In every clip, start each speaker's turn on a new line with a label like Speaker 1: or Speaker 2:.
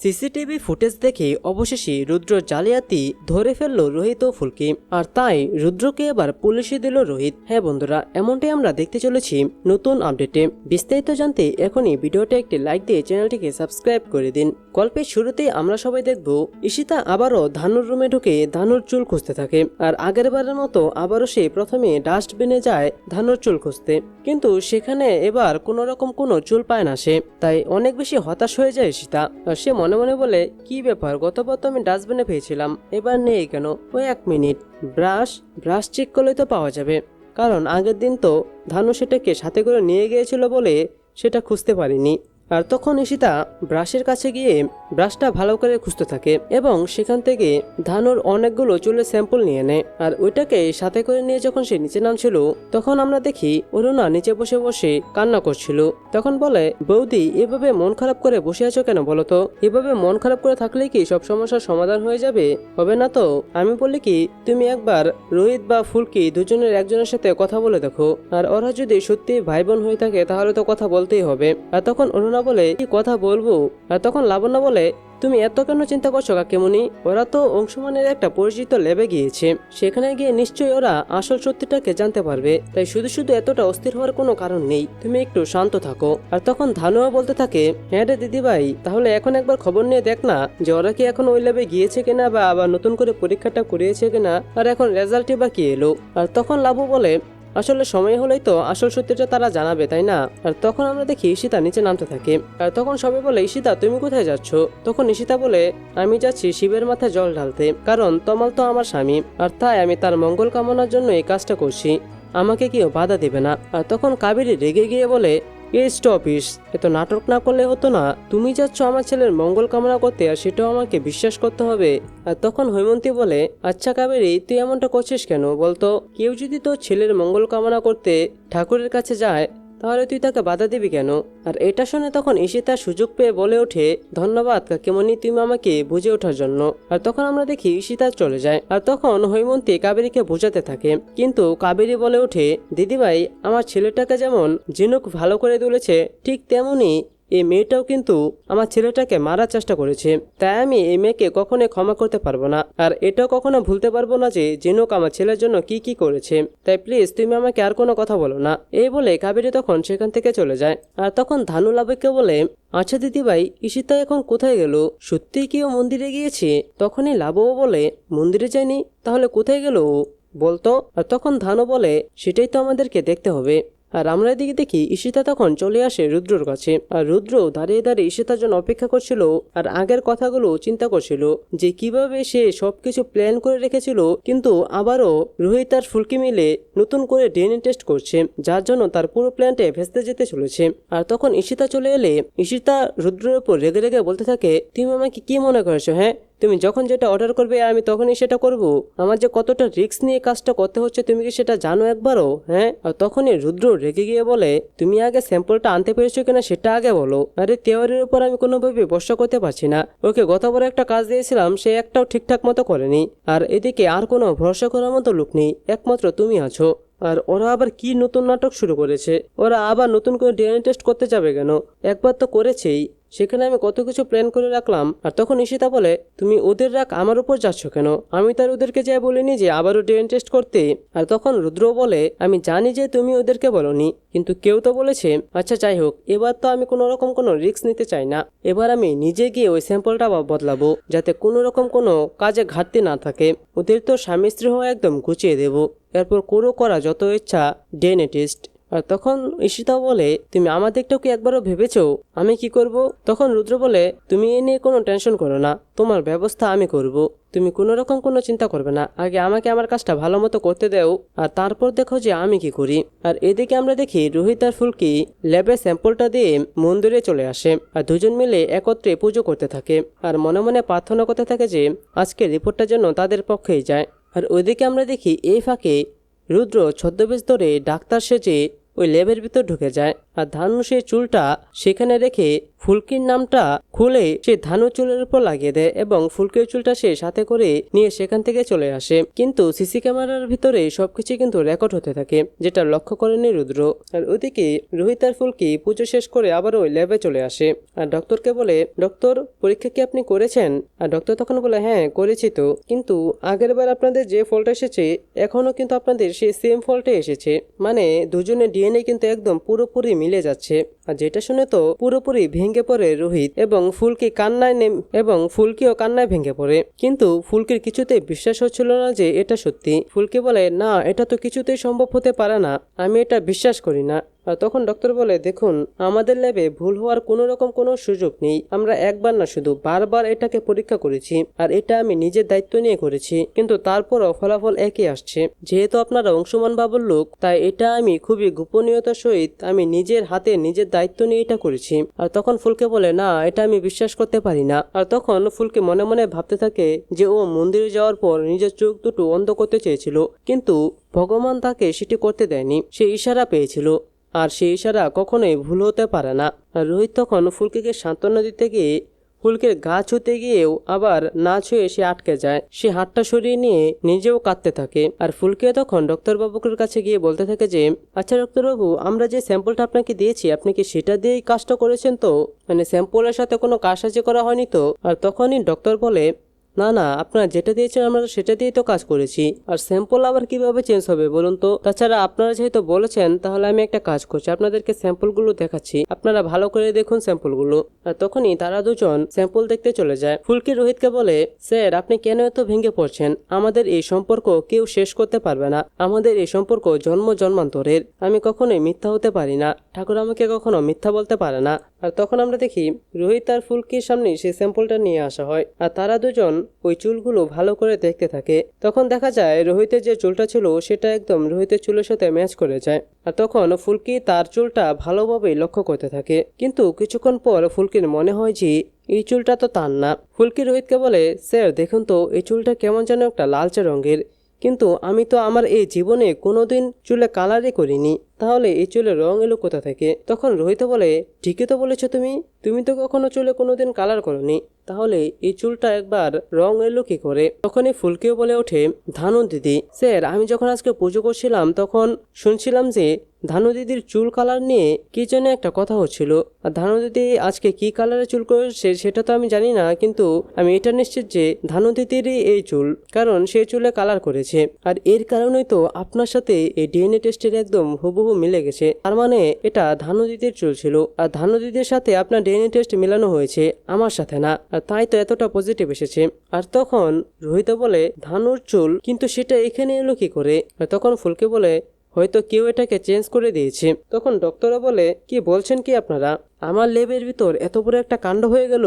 Speaker 1: CCTV footage দেখে অবশেষে রুদ্র জালিয়াতি ধরে ফেলল রোহিত ও ফুলকি, আর তাই রুদ্রকে এবার পুলিশে দিল রোহিত। হ্যাঁ বন্ধুরা, এমনটাই আমরা দেখতে চলেছি নতুন আপডেটে। বিস্তারিত জানতে এখনই ভিডিওটা একটি লাইক দিয়ে চ্যানেলটিকে সাবস্ক্রাইব করে দিন। গল্পের শুরুতেই আমরা সবাই দেখব ঈশিতা আবারও ধানুর রুমে ঢুকে ধানুর চুল খুঁজতে থাকে। আর আগের বারের মতো আবারও সে প্রথমে ডাস্টবিনে যায় ধানুর চুল খুঁজতে, কিন্তু সেখানে এবার কোনো রকম কোনো চুল পায় না সে। তাই অনেক বেশি হতাশ হয়ে যায় ঈশিতা। আর সে মনে মনে বলে, কি ব্যাপার, গতবার তো আমি ডাস্টবিনে পেয়েছিলাম, এবার নেই কেন? ওই 1 মিনিট, ব্রাশ চেক করলে তো পাওয়া যাবে, কারণ আগের দিন তো ধানু সেটাকে সাথে করে নিয়ে গিয়েছিল বলে সেটা খুঁজতে পারিনি। আর তখন ঈশিতা ব্রাশের কাছে গিয়ে ব্রাশটা ভালো করে খুঁজতে থাকে এবং সেখান থেকে ধানুর অনেকগুলো চুলের স্যাম্পল নিয়ে নেয়। আর ওইটাকে সাথে করে নিয়ে যখন সে নিচে নামছিল, তখন আমরা দেখি অরুণা নিচে বসে বসে কান্না করছিল। তখন বলে, বৌদি এভাবে মন খারাপ করে বসে আছো কেন বলো তো? এভাবে মন খারাপ করে থাকলে কি সব সমস্যার সমাধান হয়ে যাবে? হবে না তো? আমি বলি কি, তুমি একবার রোহিত বা ফুলকি দুজনের একজনের সাথে কথা বলে দেখো, আর ওরা যদি সত্যি ভাই বোন হয়ে থাকে তাহলে তো কথা বলতেই হবে। আর তখন অরুণা বলে, কি কথা বলবো? আর তখন লাবণ্য বলে, তুমি এত কেন চিন্তা করছো কাকিমণি? ওরা তো অংশমানের একটা পরিচিত ল্যাবে গিয়েছে, সেখানে গিয়ে নিশ্চয়ই ওরা আসল সত্যিটাকে জানতে পারবে। তাই শুধু শুধু এতটা অস্থির হওয়ার কোনো কারণ নেই, তুমি একটু শান্ত থাকো। আর তখন ধানুয়া বলতে থাকে, হ্যাঁ রে দিদিভাই, তাহলে এখন একবার খবর নিয়ে দেখ না যে ওরা কি এখন ওই ল্যাবে গিয়েছে কিনা, বা আবার নতুন করে পরীক্ষাটা করিয়েছে কিনা, আর এখন রেজাল্টই বা কি এলো। আর তখন লাবু বলে, আসলে সময় হলেই তো আসল সত্যিটা তারা জানাবে, তাই না? আর তখন আমরা দেখি ঈশিতা নিচে নামতে থাকে। আর তখন সবাই বলে, ঈশিতা তুমি কোথায় যাচ্ছ? তখন ঈশিতা বলে, আমি যাচ্ছি শিবের মাথায় জল ঢালতে, কারণ তমাল তো আমার স্বামী, আর তাই আমি তার মঙ্গল কামনার জন্য এই কাজটা করছি, আমাকে কেউ বাধা দেবে না। আর তখন কাবেরী রেগে গিয়ে বলে, স্টপিস, এত নাটক না করলে হতো না? তুমি যাচ্ছ আমার ছেলের মঙ্গল কামনা করতে, আর সেটাও আমাকে বিশ্বাস করতে হবে? আর তখন হৈমন্তী বলে, আচ্ছা কাবেরী, তুই এমনটা করছিস কেন বলতো? কেউ যদি তোর ছেলের মঙ্গল কামনা করতে ঠাকুরের কাছে যায়, তাহলে তুই তাকে বাধা দিবি কেন? আর এটা শুনে তখন ঈশিতা সুযোগ পেয়ে বলে ওঠে, ধন্যবাদ কাকিমণি, তুমি আমাকে বুঝে ওঠার জন্য। আর তখন আমরা দেখি ঈশিতা চলে যায়। আর তখন হৈমন্তী কাবেরীকে বোঝাতে থাকে, কিন্তু কাবেরী বলে ওঠে, দিদিভাই, আমার ছেলেটাকে যেমন ঝিনুক ভালো করে তুলেছে, ঠিক তেমনি এই মেয়েটাও কিন্তু আমার ছেলেটাকে মারার চেষ্টা করেছে। তাই আমি এই মেয়েকে কখনোই ক্ষমা করতে পারবো না, আর এটাও কখনো ভুলতে পারবো না যে ঝিনুক আমার ছেলের জন্য কি কি করেছে। তাই প্লিজ তুমি আমাকে আর কোনো কথা বলো না। এই বলে কাবেরী তখন সেখান থেকে চলে যায়। আর তখন ধানু লাবকে বলে, আচ্ছা দিদিভাই, ঈশিতা এখন কোথায় গেল? সত্যিই কি ও মন্দিরে গিয়েছে? তখনই লাবও বলে, মন্দিরে যায়নি, তাহলে কোথায় গেল ও বলতো? আর তখন ধানু বলে, সেটাই তো আমাদেরকে দেখতে হবে। আর আমরা এদিকে দেখি ঈশিতা তখন চলে আসে রুদ্রর কাছে। আর রুদ্র দাঁড়িয়ে দাঁড়িয়ে ঈশিতার জন্য অপেক্ষা করছিল, আর আগের কথাগুলো চিন্তা করছিল যে কিভাবে সে সবকিছু প্ল্যান করে রেখেছিল, কিন্তু আবারও রোহিত আর ফুলকি মিলে নতুন করে ডিএনএ টেস্ট করছে, যার জন্য তার পুরো প্ল্যানটা ভেস্তে যেতে চলেছে। আর তখন ঈশিতা চলে এলে ঈশিতা রুদ্রের উপর রেগে রেগে বলতে থাকে, তুমি আমাকে কি মনে করেছো? হ্যাঁ, তুমি যখন যেটা অর্ডার করবে আমি তখনই সেটা করব? আমার যে কতটা রিস্ক নিয়ে কাজটা করতে হচ্ছে তুমি কি সেটা জানো একবারও? হ্যাঁ। আর তখনই রুদ্র রেগে গিয়ে বলে, তুমি আগে স্যাম্পলটা আনতে পেরেছো কিনা সেটা আগে বলো। আরে তেওয়ারির উপর আমি কোনোভাবে ভরসা করতে পারছি না, ওকে গতবার একটা কাজ দিয়েছিলাম, সে একটাও ঠিকঠাক মতো করেনি, আর এদিকে আর কোনো ভরসা করার মতো লোক নেই, একমাত্র তুমি আছো। আর ওরা আবার কি নতুন নাটক শুরু করেছে? ওরা আবার নতুন করে ডিএনএ টেস্ট করতে যাবে কেন? একবার তো করেছেই, সেখানে আমি কত কিছু প্ল্যান করে রাখলাম। আর তখন ঈশিতা বলে, তুমি ওদের রাগ আমার উপর যাচ্ছ কেন? আমি তার ওদেরকে যাই বলিনি যে আবারও ডিএনএ টেস্ট করতে। আর তখন রুদ্র বলে, আমি জানি যে তুমি ওদেরকে বলনি, কিন্তু কেউ তো বলেছে। আচ্ছা যাই হোক, এবার তো আমি কোনো রকম কোনো রিস্ক নিতে চাই না, এবার আমি নিজে গিয়ে ওই স্যাম্পলটা বদলাবো, যাতে কোনো রকম কোনো কাজে ঘাটতি না থাকে। ওদের তো স্বামী স্ত্রী হওয়া একদম গুছিয়ে দেবো, এরপর করা যত ইচ্ছা ডিএনএ টেস্ট। আর তখন ঈশিতা বলে, তুমি আমাদেরটাও কি একবারও ভেবেছো আমি কি করব? তখন রুদ্র বলে, তুমি এ নিয়ে কোনো টেনশন করো না, তোমার ব্যবস্থা আমি করব, তুমি কোনো রকম কোনো চিন্তা করবে না, আগে আমাকে আমার কাজটা ভালো মতো করতে দাও, আর তারপর দেখো যে আমি কি করি। আর এদিকে আমরা দেখি রোহিত আর ফুলকি ল্যাবে স্যাম্পলটা দিয়ে মন্দিরে চলে আসে, আর দুজন মিলে একত্রে পুজো করতে থাকে, আর মনে মনে প্রার্থনা করতে থাকে যে আজকে রিপোর্টটা যেন তাদের পক্ষেই যায়। আর ওইদিকে আমরা দেখি এই ফাঁকে রুদ্র ছদ্মবেশ ধরে ডাক্তার সেজে ওই ল্যাবের ভিতর ঢুকে যায়। আর ধানু সেই চুলটা সেখানে রেখে ফুলকির নামটা খুলে সে ধানু চুলের উপর লাগিয়ে দেয় এবং ফুলকির চুলটা সে সাথে করে নিয়ে সেখান থেকে চলে আসে। কিন্তু সিসি ক্যামেরার ভিতরে সবকিছু কিন্তু রেকর্ড হতে থাকে, যেটা লক্ষ্য করেনি রুদ্র। আর ওদিকে রোহিত আর ফুলকি পুজো শেষ করে আবার ওই ল্যাবে চলে আসে আর ডক্টরকে বলে, ডক্টর পরীক্ষা কি আপনি করেছেন? আর ডক্টর তখন বলে, হ্যাঁ করেছি তো, কিন্তু আগের বার আপনাদের যে ফলটা এসেছে এখনো কিন্তু আপনাদের সেই সেম ফলটাই এসেছে, মানে দুজনের ডিএনএ কিন্তু একদম পুরোপুরি মিলে যাচ্ছে। আর যেটা শুনে তো পুরোপুরি ভেঙে পড়ে রোহিত এবং ফুলকিও কান্নায় ভেঙে পড়ে। কিন্তু ফুলকির কিছুতেই বিশ্বাস হচ্ছিল না যে এটা সত্যি। ফুলকি বলে, না এটা তো কিছুতেই সম্ভব হতে পারে না, আমি এটা বিশ্বাস করি না। আর তখন ডক্টর বলে, দেখুন আমাদের ল্যাবে ভুল হওয়ার কোনো সুযোগ নেই, আমরা একবার না শুধু বারবার এটাকে পরীক্ষা করেছি আর এটা আমি নিজের দায়িত্ব নিয়ে করেছি, কিন্তু তারপরও ফলাফল একই আসছে। যেহেতু আপনারা অংশমান বাবুর লোক, তাই এটা আমি খুবই গোপনীয়তার সহিত আমি নিজের হাতে নিজের দায়িত্ব নিয়ে এটা করেছি। আর তখন ফুলকে বলে, না এটা আমি বিশ্বাস করতে পারি না। আর তখন ফুলকে মনে মনে ভাবতে থাকে যে ও মন্দিরে যাওয়ার পর নিজের চোখ দুটো অন্ধ করতে চেয়েছিল, কিন্তু ভগবান তাকে সেটি করতে দেয়নি, সে ইশারা পেয়েছিল আর সেই ইশারা কখনোই ভুল হতে পারে না। আর রোহিত তখন ফুলকিকে সান্ত্বনা দিতে গিয়ে ফুলকির গা ছুঁতে গিয়েও আবার না ছুঁয়ে সে আটকে যায়। সে হাতটা সরিয়ে নিয়ে নিজেও কাঁদতে থাকে। আর ফুলকি তখন ডক্টরবাবুর কাছে গিয়ে বলতে থাকে যে, আচ্ছা ডক্টরবাবু, আমরা যে স্যাম্পলটা আপনাকে দিয়েছি আপনি কি সেটা দিয়েই কাজটা করেছেন তো, মানে স্যাম্পলের সাথে কোনো কারসাজি করা হয়নি তো? আর তখনই ডক্টর বলে, না না, আপনারা যেটা দিয়েছেন আমরা সেটা দিয়েই তো কাজ করেছি, আর স্যাম্পল আবার কিভাবে চেঞ্জ হবে বলুন তো? তাছাড়া আপনারা যেহেতু বলেছেন, তাহলে আমি একটা কাজ করছি, আপনাদেরকে স্যাম্পলগুলো দেখাচ্ছি, আপনারা ভালো করে দেখুন স্যাম্পলগুলো। আর তখনই তারা দুজন স্যাম্পল দেখতে চলে যায়। ফুলকি রোহিতকে বলে, স্যার আপনি কেন এত ভেঙে পড়ছেন? আমাদের এই সম্পর্ক কেউ শেষ করতে পারবে না, আমাদের এই সম্পর্ক জন্ম জন্মান্তরের, আমি কখনোই মিথ্যা হতে পারি না, ঠাকুর আমাকে কখনো মিথ্যা বলতে পারে না। আর তখন আমরা দেখি রোহিত আর ফুলকির সামনে সেই স্যাম্পলটা নিয়ে আসা হয় আর তারা দুজন ওই চুলগুলো ভালো করে দেখতে থাকে। তখন দেখা যায় রোহিতের যে চুলটা ছিল সেটা একদম রোহিতের চুলের সাথে ম্যাচ করে যায়। আর তখন ফুলকি তার চুলটা ভালোভাবে লক্ষ্য করতে থাকে, কিন্তু কিছুক্ষণ পর ফুলকির মনে হয় যে এই চুলটা তো তার না। ফুলকি রোহিতকে বলে, স্যার দেখুন তো এই চুলটা কেমন যেন একটা লালচে রঙের, কিন্তু আমি তো আমার এই জীবনে কোনোদিন চুলে কালারই করিনি, তাহলে এই চুলের রং এলো কোথা থেকে? তখন রোহিত বলে, ঠিকই তো বলেছো তুমি, তুমি তো কখনো চুলে কোনোদিন কালার করনি, তাহলে এই চুলটা একবার রং এলো কি করে? তখনই ফুলকিও বলে ওঠে, ধানু দিদি, স্যার আমি যখন আজকে পুজো করছিলাম তখন শুনছিলাম যে ধানু দিদির চুল কালার নিয়ে কি যেন একটা কথা হচ্ছিল। আর ধানু দিদি আজকে কি কালারের চুল করেছে সেটা তো আমি জানি না, কিন্তু আমি এটা নিশ্চিত যে ধানু দিদিরই এই চুল, কারণ সে চুলে কালার করেছে। আর এর কারণেই তো আপনার সাথে এই ডিএনএ টেস্টের একদম হুবহু মিলে গেছে, তার মানে এটা ধানু দিদির চুল ছিল, আর ধানু দিদির সাথে আপনার ডিএনএ টেস্ট মিলানো হয়েছে, আমার সাথে না, আর তাই তো এতটা পজিটিভ এসেছে। আর তখন রোহিত বলে, ধানুর চুল, কিন্তু সেটা এখানে এলো কি করে? আর তখন ফুলকে বলে, হয়তো কেউ এটাকে চেঞ্জ করে দিয়েছে। তখন ডক্টররা বলে, কি বলছেন কি আপনারা? আমার ল্যাবের ভিতর এত বড় একটা কাণ্ড হয়ে গেল,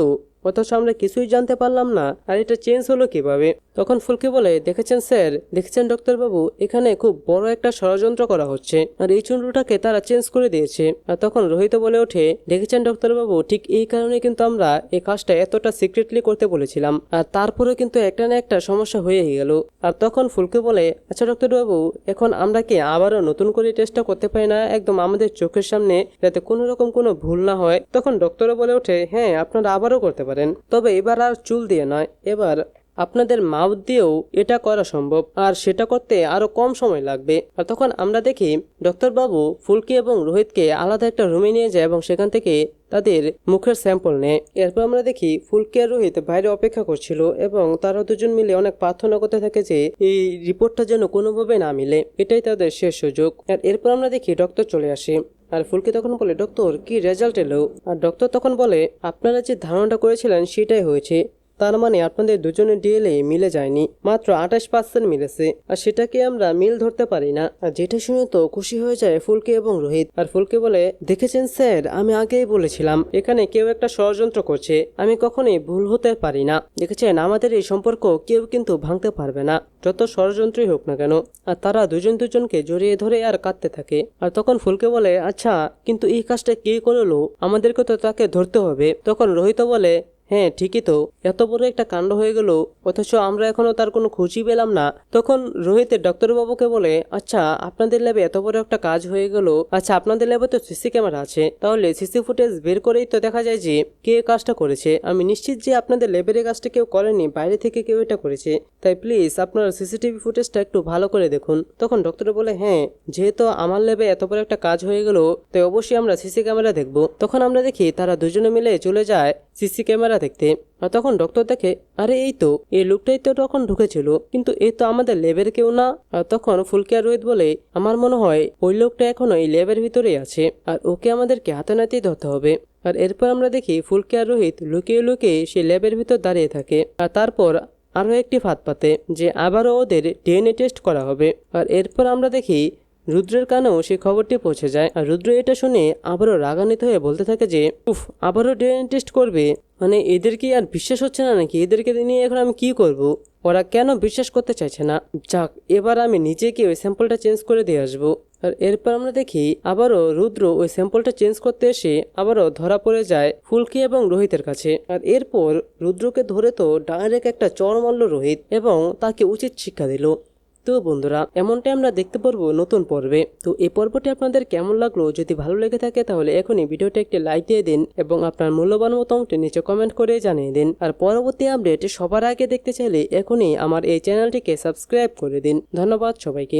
Speaker 1: অথচ আমরা কিছুই জানতে পারলাম না, আর এটা চেঞ্জ হলো কিভাবে? তখন ফুলকি বলে, দেখেছেন স্যার, দেখেছেন ডক্টরবাবু, এখানে খুব বড় একটা ষড়যন্ত্র করা হচ্ছে, আর এই চুলটাকে তারা চেঞ্জ করে দিয়েছে। আর তখন রোহিত বলে ওঠে, দেখেছেন ডক্টরবাবু, ঠিক এই কারণে কিন্তু আমরা এই কাজটা এতটা সিক্রেটলি করতে বলেছিলাম, আর তারপরে কিন্তু একটা না একটা সমস্যা হয়েই গেল। আর তখন ফুলকি বলে, আচ্ছা ডক্টরবাবু, এখন আমরা কি আবারও নতুন করে টেস্টটা করতে পারি না, একদম আমাদের চোখের সামনে, যাতে কোনো রকম কোনো ভুল না হয়? তখন ডক্টরও বলে ওঠে, হ্যাঁ আপনারা আবারও করতে পারেন, তবে এবার আর চুল দিয়ে নয়, এবার আপনাদের মাউথ দিয়েও এটা করা সম্ভব, আর সেটা করতে আরো কম সময় লাগবে। আর তখন আমরা দেখি ডক্টর বাবু ফুলকি এবং রোহিতকে আলাদা একটা রুমে নিয়ে যায় এবং সেখান থেকে তাদের মুখের স্যাম্পল নেয়। এরপর আমরা দেখি ফুলকি আর রোহিত বাইরে অপেক্ষা করছিল এবং তারা দুজন মিলে অনেক প্রার্থনা করতে থাকে যে এই রিপোর্টটা যেন কোনোভাবে না মিলে, এটাই তাদের শেষ সুযোগ। আর এরপর আমরা দেখি ডক্টর চলে আসে আর ফুলকি তখন বলে, ডক্টর কি রেজাল্ট এলো? আর ডক্টর তখন বলে, আপনারা যে ধারণাটা করেছিলেন সেটাই হয়েছে, তার মানে আপনাদের দুজনের ডিএনএ মিলে যায়নি, মাত্র 28% মিলেছে, আর সেটাকে আমরা মিল ধরতে পারি না। আর যেটা শুনে তো খুশি হয়ে যায় ফুলকি এবং রোহিত। আর ফুলকি বলে, দেখেছেন স্যার, আমি আগেই বলেছিলাম এখানে কেউ একটা ষড়যন্ত্র করছে, আমি কখনোই ভুল হতে পারি না, দেখেছেন আমাদের এই সম্পর্ক কেউ কিন্তু ভাঙতে পারবে না, যত ষড়যন্ত্রই হোক না কেন। আর তারা দুজন দুজনকে জড়িয়ে ধরে আর কাঁদতে থাকে। আর তখন ফুলকি বলে, আচ্ছা কিন্তু এই কাজটা কে করলো, আমাদেরকে তো তাকে ধরতে হবে। তখন রোহিত বলে, হ্যাঁ ঠিকই তো, এত বড় একটা কাণ্ড হয়ে গেল অথচ আমরা এখনো তার কোনো খুঁজই পেলাম না। তখন রোহিতের ডাক্তারবাবুকে বলে, আচ্ছা আপনাদের ল্যাবে এত বড় একটা কাজ হয়ে গেল, আচ্ছা আপনাদের ল্যাবে তো সিসি ক্যামেরা আছে, তাহলে সিসি ফুটেজ বের করেই তো দেখা যায় যে কে কাজটা করেছে। আমি নিশ্চিত যে আপনাদের ল্যাবের এই কাজটা কেউ করেনি, বাইরে থেকে কেউ এটা করেছে, তাই প্লিজ আপনারা সিসিটিভি ফুটেজটা একটু ভালো করে দেখুন। তখন ডক্টর বলে, হ্যাঁ যেহেতু আমার ল্যাবে এত বড় একটা কাজ হয়ে গেল তাই অবশ্যই আমরা সিসি ক্যামেরা দেখব। তখন আমরা দেখি তারা দুজনে মিলে চলে যায় সিসি ক্যামেরা দেখতে। আর তখন ডক্টর দেখে, আরে এই তো এই লোকটাই তো তখন ঢুকেছিল, কিন্তু এই তো আমাদের ল্যাবের কেউ না। আর তখন ফুলকি আর রোহিত বলে, আমার মনে হয় ওই লোকটা এখনো এই ল্যাবের ভিতরেই আছে আর ওকে আমাদেরকে হাতে নাতেই ধরতে হবে। আর এরপর আমরা দেখি ফুলকি আর রোহিত লুকিয়ে লুকিয়ে সেই ল্যাবের ভিতর দাঁড়িয়ে থাকে। আর তারপর আরও একটি ফাঁদ পাতে যে আবারও ওদের ডিএনএ টেস্ট করা হবে। আর এরপর আমরা দেখি রুদ্রের কানেও সেই খবরটি পৌঁছে যায়। আর রুদ্র এটা শুনে আবারও রাগান্বিত হয়ে বলতে থাকে যে, উফ, আবারও ডিএনএ টেস্ট করবে, মানে এদের কি আর বিশ্বাস হচ্ছে না নাকি? এদেরকে নিয়ে এখন আমি কি করব? ওরা কেন বিশ্বাস করতে চাইছে না? যাক, এবার আমি নিজেকে ওই স্যাম্পলটা চেঞ্জ করে দিয়ে আসবো। আর এরপর আমরা দেখি আবারও রুদ্র ওই স্যাম্পলটা চেঞ্জ করতে এসে আবারও ধরা পড়ে যায় ফুলকি এবং রোহিতের কাছে। আর এরপর রুদ্রকে ধরে তো ডাইরেক্ট একটা চড় মারল রোহিত এবং তাকে উচিত শিক্ষা দিল। তো বন্ধুরা, এমনটাই আমরা দেখতে পারবো নতুন পর্বে। তো এই পর্বটি আপনাদের কেমন লাগলো? যদি ভালো লেগে থাকে তাহলে এখনই ভিডিওটা একটি লাইক দিয়ে দিন এবং আপনার মূল্যবান মতামতটি নিচে কমেন্ট করে জানিয়ে দিন। আর পরবর্তী আপডেট সবার আগে দেখতে চাইলে এখনই আমার এই চ্যানেলটিকে সাবস্ক্রাইব করে দিন। ধন্যবাদ সবাইকে।